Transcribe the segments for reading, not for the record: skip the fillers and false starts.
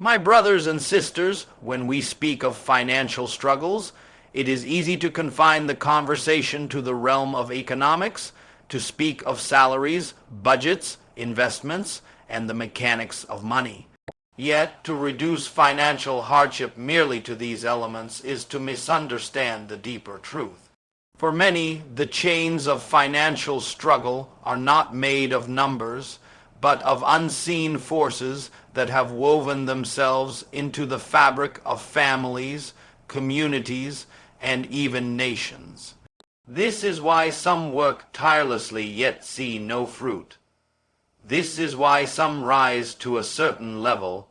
My brothers and sisters, when we speak of financial struggles, it is easy to confine the conversation to the realm of economics, to speak of salaries, budgets, investments, and the mechanics of money. Yet, to reduce financial hardship merely to these elements is to misunderstand the deeper truth. For many, the chains of financial struggle are not made of numbers, but of unseen forces that have woven themselves into the fabric of families, communities, and even nations. This is why some work tirelessly yet see no fruit. This is why some rise to a certain level,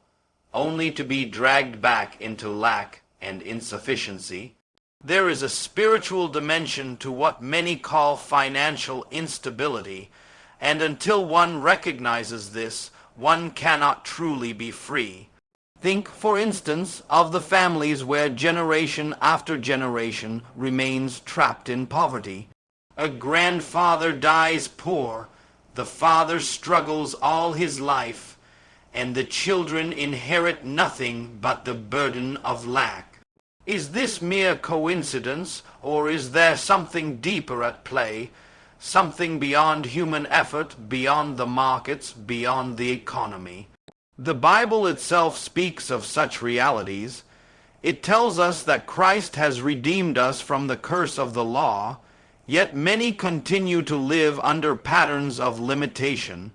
only to be dragged back into lack and insufficiency. There is a spiritual dimension to what many call financial instability, and until one recognizes this, one cannot truly be free. Think, for instance, of the families where generation after generation remains trapped in poverty. A grandfather dies poor, the father struggles all his life, and the children inherit nothing but the burden of lack. Is this mere coincidence, or is there something deeper at play, something beyond human effort, beyond the markets, beyond the economy? The Bible itself speaks of such realities. It tells us that Christ has redeemed us from the curse of the law, yet many continue to live under patterns of limitation.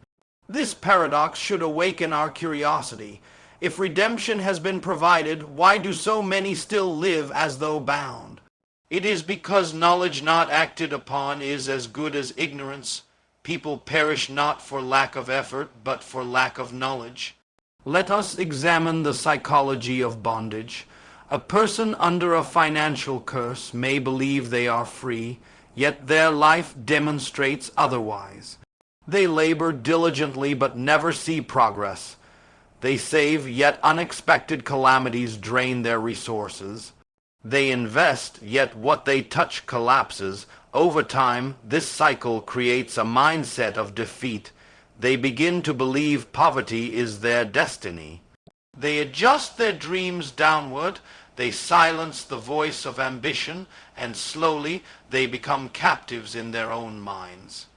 This paradox should awaken our curiosity. If redemption has been provided, why do so many still live as though bound? It is because knowledge not acted upon is as good as ignorance. People perish not for lack of effort, but for lack of knowledge. Let us examine the psychology of bondage. A person under a financial curse may believe they are free, yet their life demonstrates otherwise. They labor diligently but never see progress. They save, yet unexpected calamities drain their resources. They invest, yet what they touch collapses. Over time, this cycle creates a mindset of defeat. They begin to believe poverty is their destiny. They adjust their dreams downward, they silence the voice of ambition, and slowly they become captives in their own minds.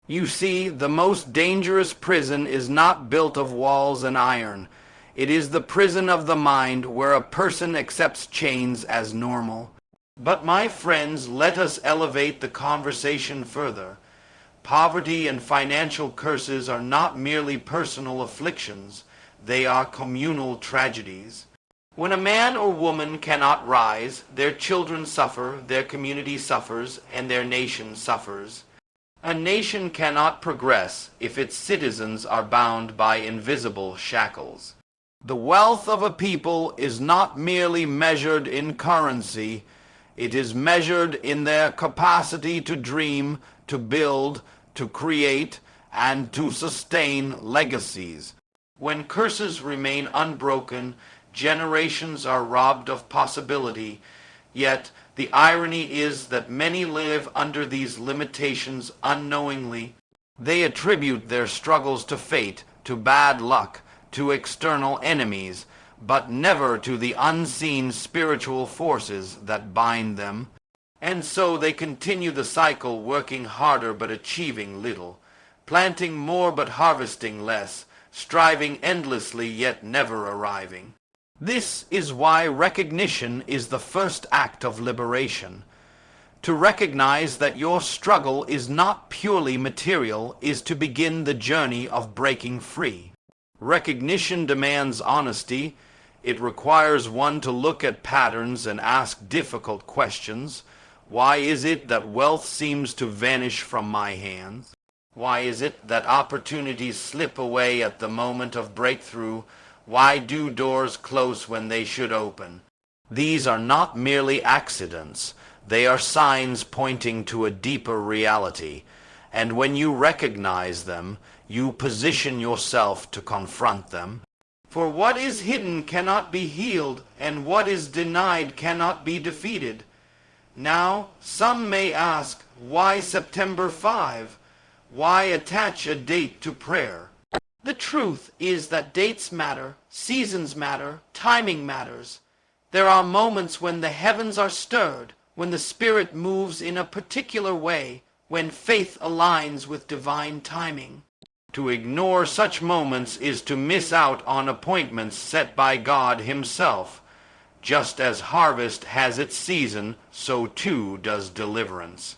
You see, the most dangerous prison is not built of walls and iron. It is the prison of the mind, where a person accepts chains as normal. But my friends, let us elevate the conversation further. Poverty and financial curses are not merely personal afflictions, they are communal tragedies. When a man or woman cannot rise, their children suffer, their community suffers, and their nation suffers. A nation cannot progress if its citizens are bound by invisible shackles. The wealth of a people is not merely measured in currency, it is measured in their capacity to dream, to build, to create, and to sustain legacies. When curses remain unbroken, generations are robbed of possibility, yet the irony is that many live under these limitations unknowingly. They attribute their struggles to fate, to bad luck, to external enemies, but never to the unseen spiritual forces that bind them. And so they continue the cycle, working harder but achieving little, planting more but harvesting less, striving endlessly yet never arriving. This is why recognition is the first act of liberation. To recognize that your struggle is not purely material is to begin the journey of breaking free. Recognition demands honesty. It requires one to look at patterns and ask difficult questions. Why is it that wealth seems to vanish from my hands? Why is it that opportunities slip away at the moment of breakthrough? Why do doors close when they should open? These are not merely accidents. They are signs pointing to a deeper reality. And when you recognize them, you position yourself to confront them. For what is hidden cannot be healed, and what is denied cannot be defeated. Now, some may ask, why September 5? Why attach a date to prayer? The truth is that dates matter, seasons matter, timing matters. There are moments when the heavens are stirred, when the Spirit moves in a particular way, when faith aligns with divine timing. To ignore such moments is to miss out on appointments set by God Himself. Just as harvest has its season, so too does deliverance.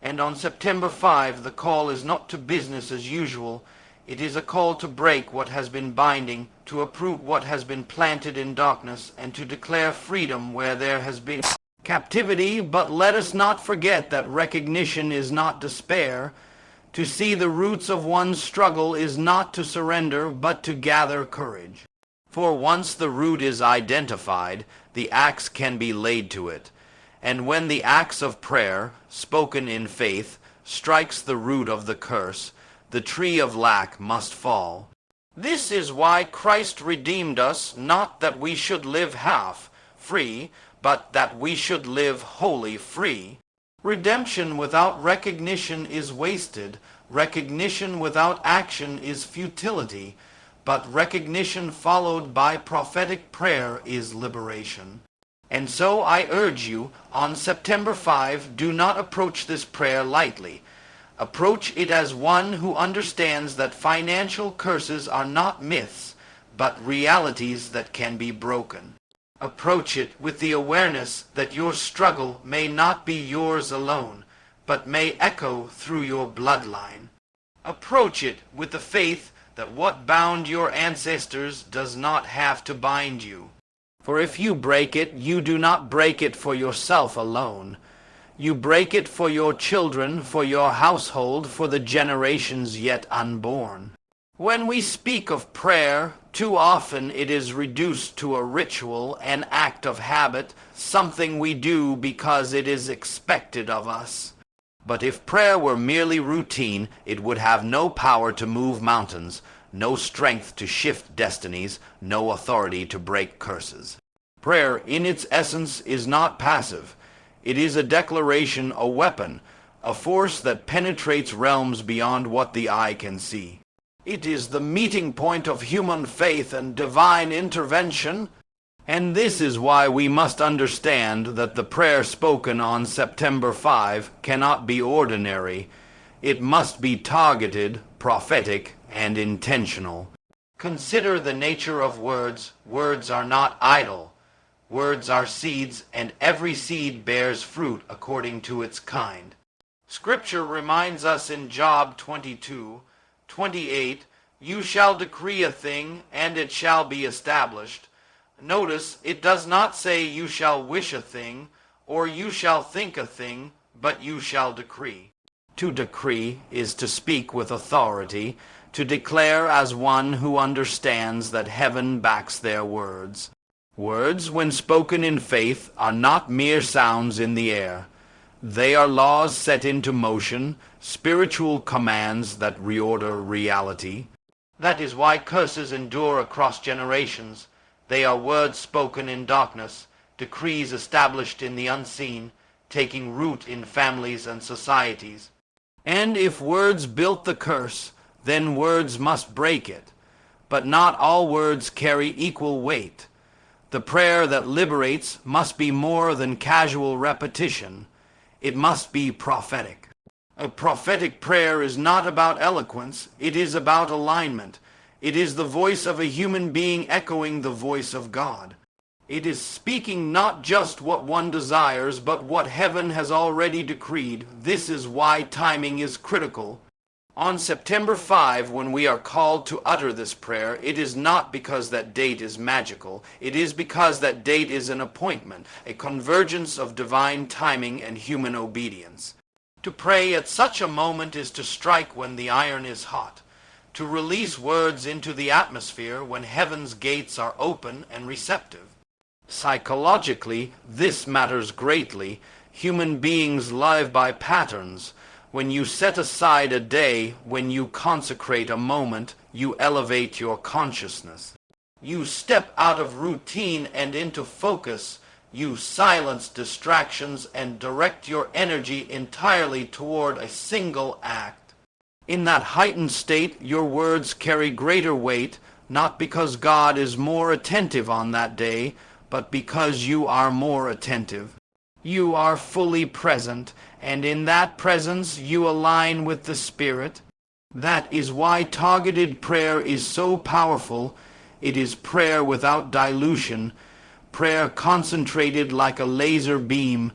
And on September 5, the call is not to business as usual. It is a call to break what has been binding, to uproot what has been planted in darkness, and to declare freedom where there has been captivity. But let us not forget that recognition is not despair. To see the roots of one's struggle is not to surrender, but to gather courage. For once the root is identified, the axe can be laid to it. And when the axe of prayer, spoken in faith, strikes the root of the curse, the tree of lack must fall. This is why Christ redeemed us, not that we should live half free, but that we should live wholly free. Redemption without recognition is wasted. Recognition without action is futility. But recognition followed by prophetic prayer is liberation. And so I urge you, on September 5, do not approach this prayer lightly. Approach it as one who understands that financial curses are not myths, but realities that can be broken. Approach it with the awareness that your struggle may not be yours alone, but may echo through your bloodline. Approach it with the faith that what bound your ancestors does not have to bind you. For if you break it, you do not break it for yourself alone. You break it for your children, for your household, for the generations yet unborn. When we speak of prayer, too often it is reduced to a ritual, an act of habit, something we do because it is expected of us. But if prayer were merely routine, it would have no power to move mountains, no strength to shift destinies, no authority to break curses. Prayer, in its essence, is not passive. It is a declaration, a weapon, a force that penetrates realms beyond what the eye can see. It is the meeting point of human faith and divine intervention. And this is why we must understand that the prayer spoken on September 5 cannot be ordinary. It must be targeted, prophetic, and intentional. Consider the nature of words. Words are not idle. Words are seeds, and every seed bears fruit according to its kind. Scripture reminds us in Job 22:28, "You shall decree a thing, and it shall be established." Notice, it does not say you shall wish a thing, or you shall think a thing, but you shall decree. To decree is to speak with authority, to declare as one who understands that heaven backs their words. Words, when spoken in faith, are not mere sounds in the air. They are laws set into motion, spiritual commands that reorder reality. That is why curses endure across generations. They are words spoken in darkness, decrees established in the unseen, taking root in families and societies. And if words built the curse, then words must break it. But not all words carry equal weight. The prayer that liberates must be more than casual repetition. It must be prophetic. A prophetic prayer is not about eloquence. It is about alignment. It is the voice of a human being echoing the voice of God. It is speaking not just what one desires, but what heaven has already decreed. This is why timing is critical. On September 5, when we are called to utter this prayer, it is not because that date is magical. It is because that date is an appointment, a convergence of divine timing and human obedience. To pray at such a moment is to strike when the iron is hot, to release words into the atmosphere when heaven's gates are open and receptive. Psychologically, this matters greatly. Human beings live by patterns. When you set aside a day, when you consecrate a moment, you elevate your consciousness. You step out of routine and into focus. You silence distractions and direct your energy entirely toward a single act. In that heightened state, your words carry greater weight, not because God is more attentive on that day, but because you are more attentive. You are fully present, and in that presence you align with the Spirit. That is why targeted prayer is so powerful. It is prayer without dilution, prayer concentrated like a laser beam,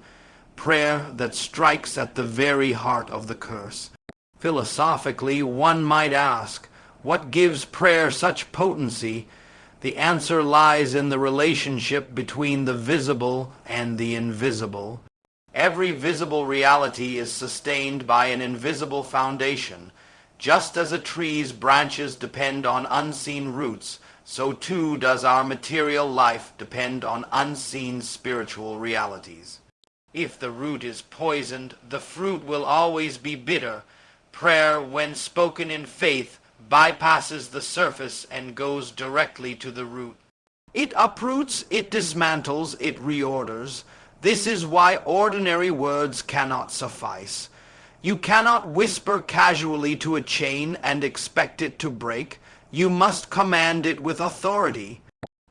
prayer that strikes at the very heart of the curse. Philosophically, one might ask, what gives prayer such potency? The answer lies in the relationship between the visible and the invisible. Every visible reality is sustained by an invisible foundation. Just as a tree's branches depend on unseen roots, so too does our material life depend on unseen spiritual realities. If the root is poisoned, the fruit will always be bitter. Prayer, when spoken in faith, bypasses the surface and goes directly to the root. It uproots, it dismantles, it reorders. This is why ordinary words cannot suffice. You cannot whisper casually to a chain and expect it to break. You must command it with authority.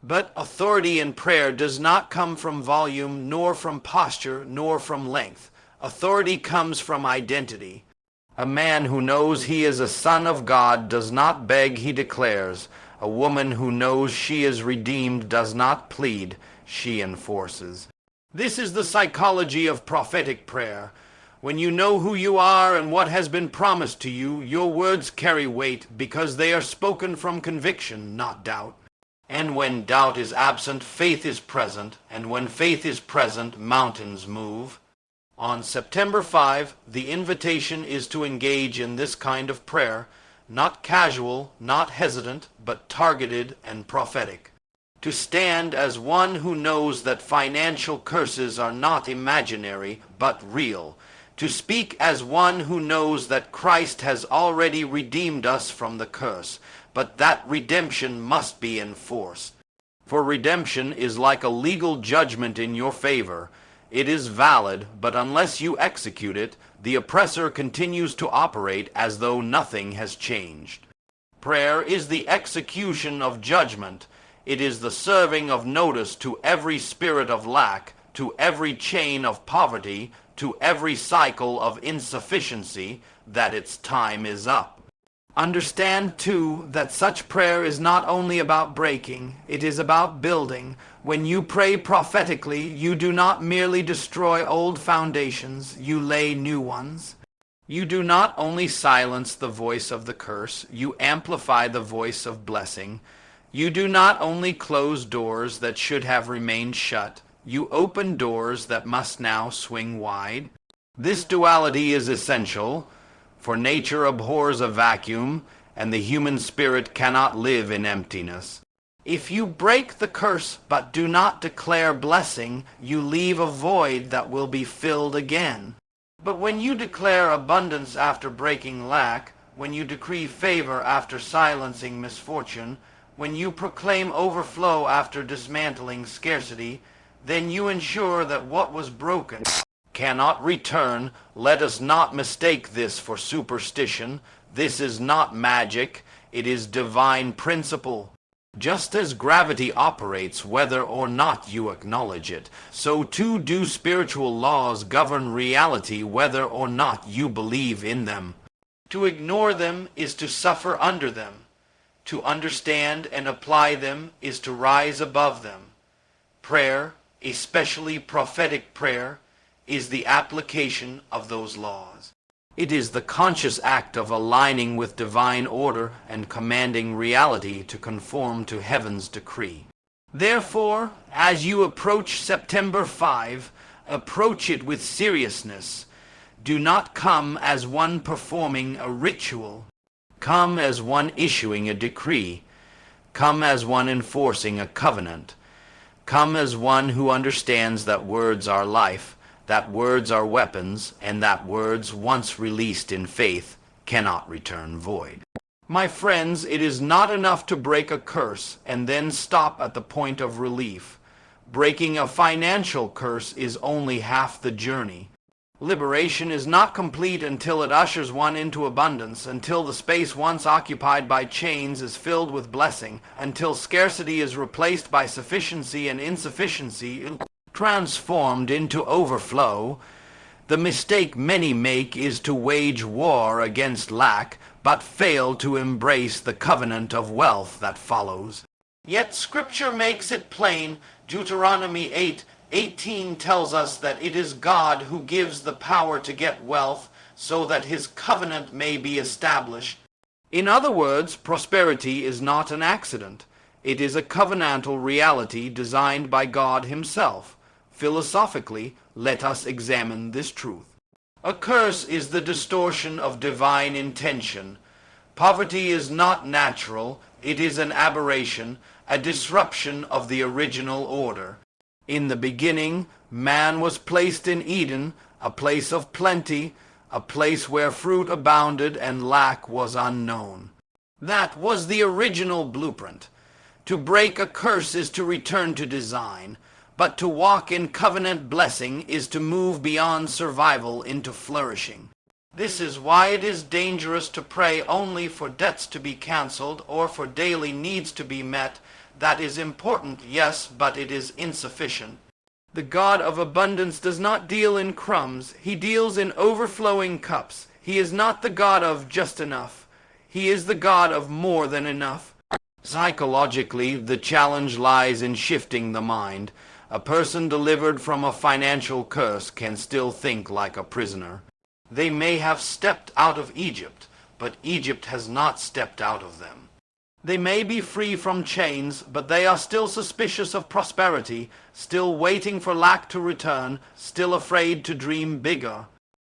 But authority in prayer does not come from volume, nor from posture, nor from length. Authority comes from identity. A man who knows he is a son of God does not beg, he declares. A woman who knows she is redeemed does not plead, she enforces. This is the psychology of prophetic prayer. When you know who you are and what has been promised to you, your words carry weight because they are spoken from conviction, not doubt. And when doubt is absent, faith is present, and when faith is present, mountains move. On September 5, the invitation is to engage in this kind of prayer, not casual, not hesitant, but targeted and prophetic. To stand as one who knows that financial curses are not imaginary, but real. To speak as one who knows that Christ has already redeemed us from the curse, but that redemption must be enforced. For redemption is like a legal judgment in your favor. It is valid, but unless you execute it, the oppressor continues to operate as though nothing has changed. Prayer is the execution of judgment. It is the serving of notice to every spirit of lack, to every chain of poverty, to every cycle of insufficiency, that its time is up. Understand, too, that such prayer is not only about breaking, it is about building. When you pray prophetically, you do not merely destroy old foundations, you lay new ones. You do not only silence the voice of the curse, you amplify the voice of blessing. You do not only close doors that should have remained shut, you open doors that must now swing wide. This duality is essential, for nature abhors a vacuum, and the human spirit cannot live in emptiness. If you break the curse but do not declare blessing, you leave a void that will be filled again. But when you declare abundance after breaking lack, when you decree favor after silencing misfortune, when you proclaim overflow after dismantling scarcity, then you ensure that what was broken cannot return. Let us not mistake this for superstition. This is not magic. It is divine principle. Just as gravity operates whether or not you acknowledge it, so too do spiritual laws govern reality whether or not you believe in them. To ignore them is to suffer under them. To understand and apply them is to rise above them. Prayer, especially prophetic prayer, is the application of those laws. It is the conscious act of aligning with divine order and commanding reality to conform to heaven's decree. Therefore, as you approach September 5, approach it with seriousness. Do not come as one performing a ritual. Come as one issuing a decree. Come as one enforcing a covenant. Come as one who understands that words are life, that words are weapons, and that words, once released in faith, cannot return void. My friends, it is not enough to break a curse and then stop at the point of relief. Breaking a financial curse is only half the journey. Liberation is not complete until it ushers one into abundance, until the space once occupied by chains is filled with blessing, until scarcity is replaced by sufficiency and insufficiency transformed into overflow. The mistake many make is to wage war against lack, but fail to embrace the covenant of wealth that follows. Yet Scripture makes it plain. Deuteronomy 8:18 tells us that it is God who gives the power to get wealth so that his covenant may be established. In other words, prosperity is not an accident. It is a covenantal reality designed by God himself. Philosophically, let us examine this truth. A curse is the distortion of divine intention. Poverty is not natural. It is an aberration, a disruption of the original order. In the beginning, man was placed in Eden, a place of plenty, a place where fruit abounded and lack was unknown. That was the original blueprint. To break a curse is to return to design, but to walk in covenant blessing is to move beyond survival into flourishing. This is why it is dangerous to pray only for debts to be canceled or for daily needs to be met. That is important, yes, but it is insufficient. The God of abundance does not deal in crumbs. He deals in overflowing cups. He is not the God of just enough. He is the God of more than enough. Psychologically, the challenge lies in shifting the mind. A person delivered from a financial curse can still think like a prisoner. They may have stepped out of Egypt, but Egypt has not stepped out of them. They may be free from chains, but they are still suspicious of prosperity, still waiting for lack to return, still afraid to dream bigger.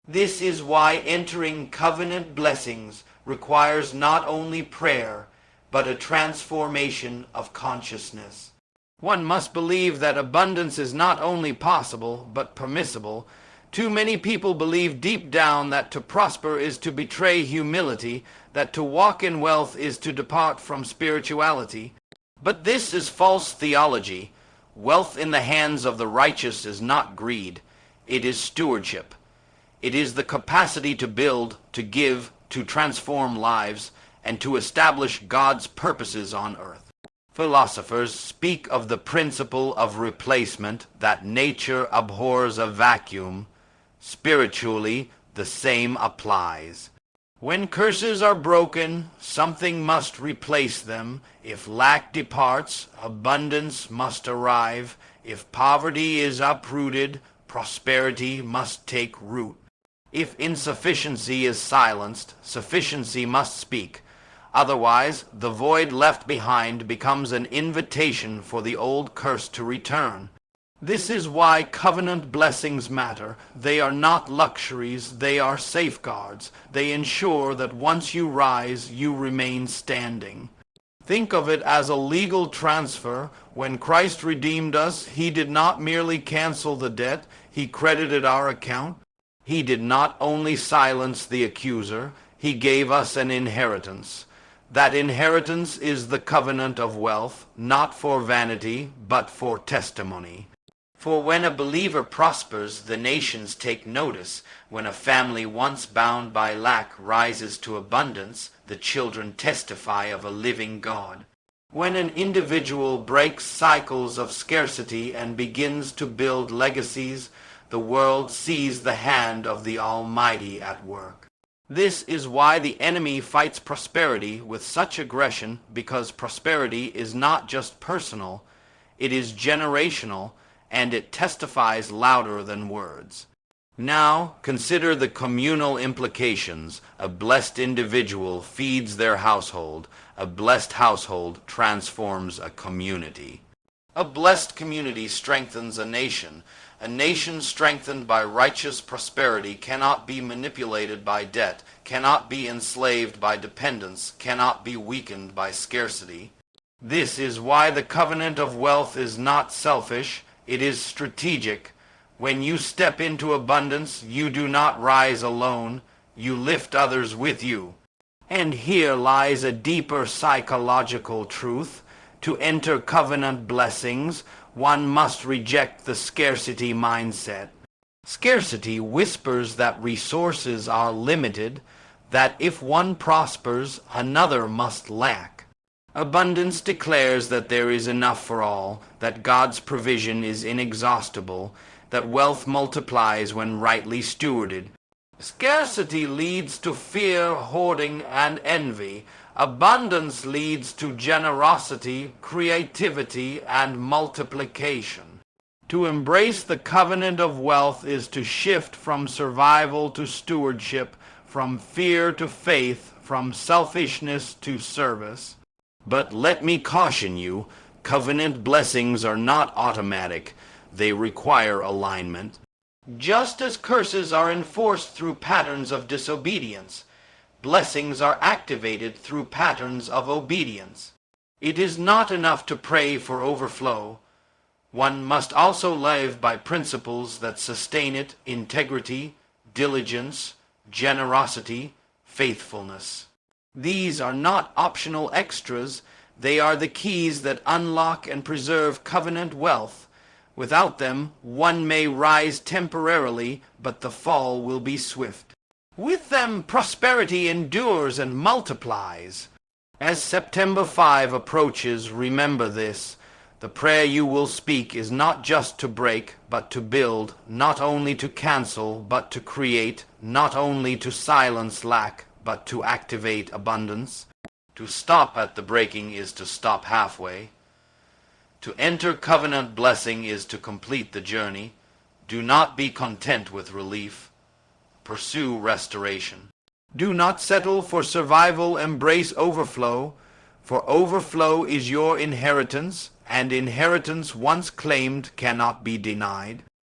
This is why entering covenant blessings requires not only prayer, but a transformation of consciousness. One must believe that abundance is not only possible, but permissible. Too many people believe deep down that to prosper is to betray humility, that to walk in wealth is to depart from spirituality. But this is false theology. Wealth in the hands of the righteous is not greed. It is stewardship. It is the capacity to build, to give, to transform lives, and to establish God's purposes on earth. Philosophers speak of the principle of replacement, that nature abhors a vacuum. Spiritually, the same applies. When curses are broken, something must replace them. If lack departs, abundance must arrive. If poverty is uprooted, prosperity must take root. If insufficiency is silenced, sufficiency must speak. Otherwise, the void left behind becomes an invitation for the old curse to return. This is why covenant blessings matter. They are not luxuries, they are safeguards. They ensure that once you rise, you remain standing. Think of it as a legal transfer. When Christ redeemed us, he did not merely cancel the debt, he credited our account. He did not only silence the accuser, he gave us an inheritance. That inheritance is the covenant of wealth, not for vanity, but for testimony. For when a believer prospers, the nations take notice. When a family once bound by lack rises to abundance, the children testify of a living God. When an individual breaks cycles of scarcity and begins to build legacies, the world sees the hand of the Almighty at work. This is why the enemy fights prosperity with such aggression, because prosperity is not just personal, it is generational, and it testifies louder than words. Now, consider the communal implications. A blessed individual feeds their household. A blessed household transforms a community. A blessed community strengthens a nation. A nation strengthened by righteous prosperity cannot be manipulated by debt, cannot be enslaved by dependence, cannot be weakened by scarcity. This is why the covenant of wealth is not selfish, it is strategic. When you step into abundance, you do not rise alone, you lift others with you. And here lies a deeper psychological truth. To enter covenant blessings, one must reject the scarcity mindset. Scarcity whispers that resources are limited, that if one prospers, another must lack. Abundance declares that there is enough for all, that God's provision is inexhaustible, that wealth multiplies when rightly stewarded. Scarcity leads to fear, hoarding, and envy. Abundance leads to generosity, creativity, and multiplication. To embrace the covenant of wealth is to shift from survival to stewardship, from fear to faith, from selfishness to service. But let me caution you, covenant blessings are not automatic. They require alignment. Just as curses are enforced through patterns of disobedience, blessings are activated through patterns of obedience. It is not enough to pray for overflow. One must also live by principles that sustain it: integrity, diligence, generosity, faithfulness. These are not optional extras. They are the keys that unlock and preserve covenant wealth. Without them, one may rise temporarily, but the fall will be swift. With them, prosperity endures and multiplies. As September 5 approaches, remember this. The prayer you will speak is not just to break, but to build, not only to cancel, but to create, not only to silence lack, but to activate abundance. To stop at the breaking is to stop halfway. To enter covenant blessing is to complete the journey. Do not be content with relief. Pursue restoration. Do not settle for survival, embrace overflow, for overflow is your inheritance, and inheritance once claimed cannot be denied.